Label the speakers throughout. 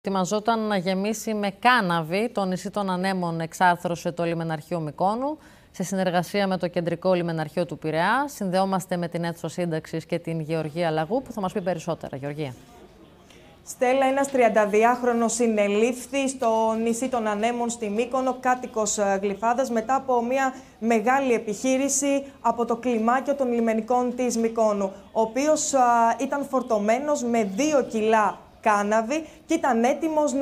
Speaker 1: ετοιμαζόταν να γεμίσει με κάναβη. Το νησί των Ανέμων εξάρθρωσε το λιμεναρχείο Μυκόνου σε συνεργασία με το κεντρικό λιμεναρχείο του Πειραιά. Συνδεόμαστε με την αίθουσα σύνταξης και την Γεωργία Λαγού που θα μας πει περισσότερα. Γεωργία.
Speaker 2: Στέλλα, ένας 32χρονος συνελήφθη στο νησί των Ανέμων στη Μύκονο, κάτοικος Γλυφάδας, μετά από μια μεγάλη επιχείρηση από το κλιμάκιο των λιμενικών της Μυκόνου, ο οποίος ήταν φορτωμένος με 2 κιλά κάναβη και ήταν έτοιμος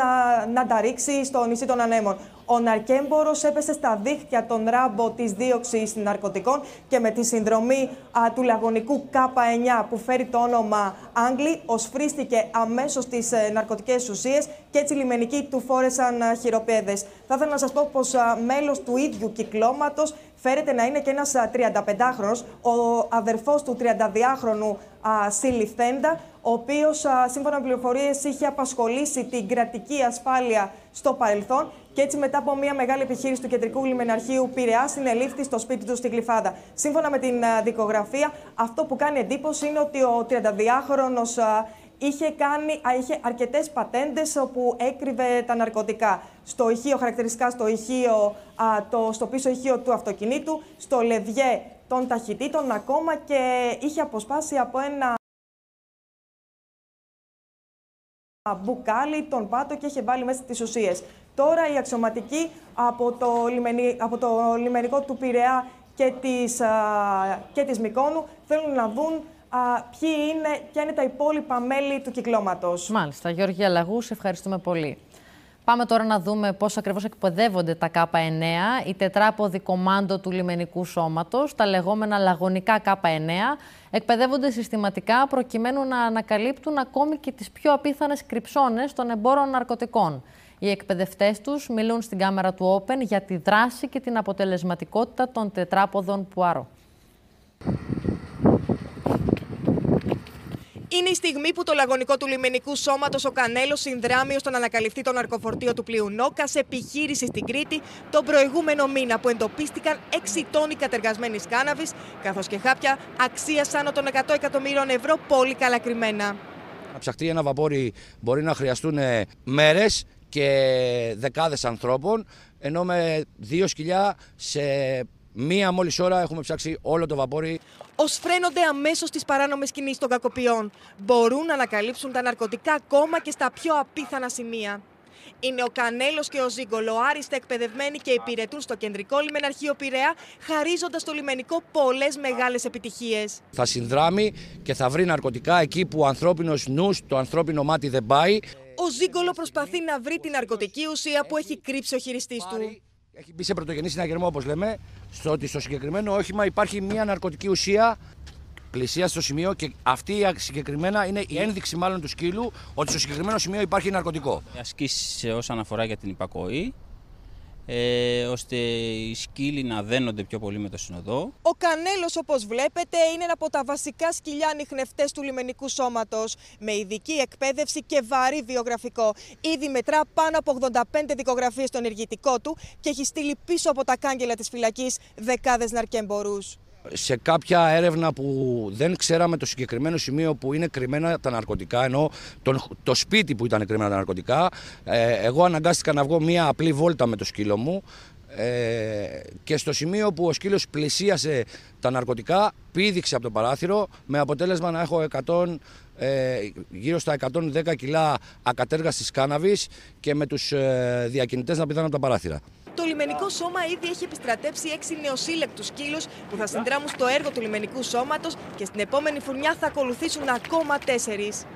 Speaker 2: να τα ρίξει στο νησί των Ανέμων. Ο ναρκέμπορος έπεσε στα δίχτυα των ράμπο της δίωξης ναρκωτικών και με τη συνδρομή του λαγωνικού K9 που φέρει το όνομα Άγγλι, οσφρίστηκε αμέσως στις ναρκωτικές ουσίες και έτσι οι λιμενικοί του φόρεσαν χειροπέδες. Θα ήθελα να σας πω πως μέλος του ίδιου κυκλώματος φέρεται να είναι και ένας 35χρονος, ο αδερφός του 32χρονου συλληφθέντα, ο οποίος σύμφωνα με πληροφορίες είχε απασχολήσει την κρατική ασφάλεια στο παρελθόν και έτσι μετά από μια μεγάλη επιχείρηση του κεντρικού λιμεναρχείου Πειραιά συνελήφθη στο σπίτι του στη Γλυφάδα. Σύμφωνα με την δικογραφία, αυτό που κάνει εντύπωση είναι ότι ο 32χρονος είχε αρκετές πατέντες όπου έκρυβε τα ναρκωτικά. Στο ηχείο, χαρακτηριστικά στο πίσω ηχείο του αυτοκινήτου, στο λεδιέ των ταχυτήτων ακόμα και είχε αποσπάσει από ένα μπουκάλι τον πάτο και είχε βάλει μέσα τις ουσίες. Τώρα οι αξιωματικοί από το λιμενικό του Πειραιά και της Μυκόνου θέλουν να δουν ποια είναι τα υπόλοιπα μέλη του κυκλώματος.
Speaker 1: Μάλιστα. Γεωργία Λαγού, σε ευχαριστούμε πολύ. Πάμε τώρα να δούμε πώς ακριβώς εκπαιδεύονται τα K9, η τετράποδη κομμάντο του λιμενικού σώματος, τα λεγόμενα λαγωνικά K9, εκπαιδεύονται συστηματικά προκειμένου να ανακαλύπτουν ακόμη και τις πιο απίθανες κρυψώνες των εμπόρων ναρκωτικών. Οι εκπαιδευτές τους μιλούν στην κάμερα του Open για τη δράση και την αποτελεσματικότητα των τετράποδων Πουαρό.
Speaker 2: Είναι η στιγμή που το λαγωνικό του λιμενικού σώματος ο Κανέλος συνδράμει ώστε να ανακαλυφθεί το ναρκοφορτίο του πλοίου Νόκα σε επιχείρηση στην Κρήτη τον προηγούμενο μήνα, που εντοπίστηκαν 6 τόνοι κατεργασμένης κάναβης, καθώς και χάπια αξίας άνω των 100 εκατομμύριων ευρώ, πολύ καλά κρυμμένα.
Speaker 3: Να ψαχτεί ένα βαπόρι μπορεί να χρειαστούν μέρες και δεκάδες ανθρώπων, ενώ με 2 σκυλιά σε μία μόλις ώρα έχουμε ψάξει όλο το βαπόρι.
Speaker 2: Ως φρένονται αμέσως τις παράνομες κινήσεις των κακοποιών. Μπορούν να ανακαλύψουν τα ναρκωτικά ακόμα και στα πιο απίθανα σημεία. Είναι ο Κανέλος και ο Ζίγκολο άριστα εκπαιδευμένοι και υπηρετούν στο κεντρικό λιμεναρχείο Πειραιά, χαρίζοντας στο λιμενικό πολλές μεγάλες επιτυχίες.
Speaker 3: Θα συνδράμει και θα βρει ναρκωτικά εκεί που ο ανθρώπινος νους, το ανθρώπινο μάτι δεν πάει.
Speaker 2: Ο Ζίγκολο προσπαθεί να βρει την ναρκωτική ουσία που έχει κρύψει ο χειριστής του.
Speaker 3: Έχει μπει σε πρωτογενή συναγερμό, όπως λέμε, στο ότι στο συγκεκριμένο όχημα υπάρχει μια ναρκωτική ουσία, πλησία στο σημείο, και αυτή συγκεκριμένα είναι η ένδειξη μάλλον του σκύλου ότι στο συγκεκριμένο σημείο υπάρχει ναρκωτικό.
Speaker 4: Ασκήσεις όσον αφορά για την υπακοή, ώστε οι σκύλοι να δένονται πιο πολύ με το συνοδό.
Speaker 2: Ο Κανέλος, όπως βλέπετε, είναι ένα από τα βασικά σκυλιά ανιχνευτές του λιμενικού σώματος, με ειδική εκπαίδευση και βαρύ βιογραφικό. Ήδη μετρά πάνω από 85 δικογραφίες στο ενεργητικό του και έχει στείλει πίσω από τα κάγκελα της φυλακής δεκάδες ναρκέμπορους.
Speaker 3: Σε κάποια έρευνα που δεν ξέραμε το συγκεκριμένο σημείο που είναι κρυμμένα τα ναρκωτικά, ενώ το σπίτι που ήταν κρυμμένα τα ναρκωτικά, εγώ αναγκάστηκα να βγω μία απλή βόλτα με το σκύλο μου και στο σημείο που ο σκύλος πλησίασε τα ναρκωτικά πήδηξε από το παράθυρο, με αποτέλεσμα να έχω γύρω στα 110 κιλά ακατέργαστης κάναβης και με τους διακινητές να πηδάνε από τα παράθυρα.
Speaker 2: Το λιμενικό σώμα ήδη έχει επιστρατεύσει 6 νεοσύλλεκτους σκύλους που θα συνδράμουν στο έργο του λιμενικού σώματος και στην επόμενη φουρνιά θα ακολουθήσουν ακόμα 4.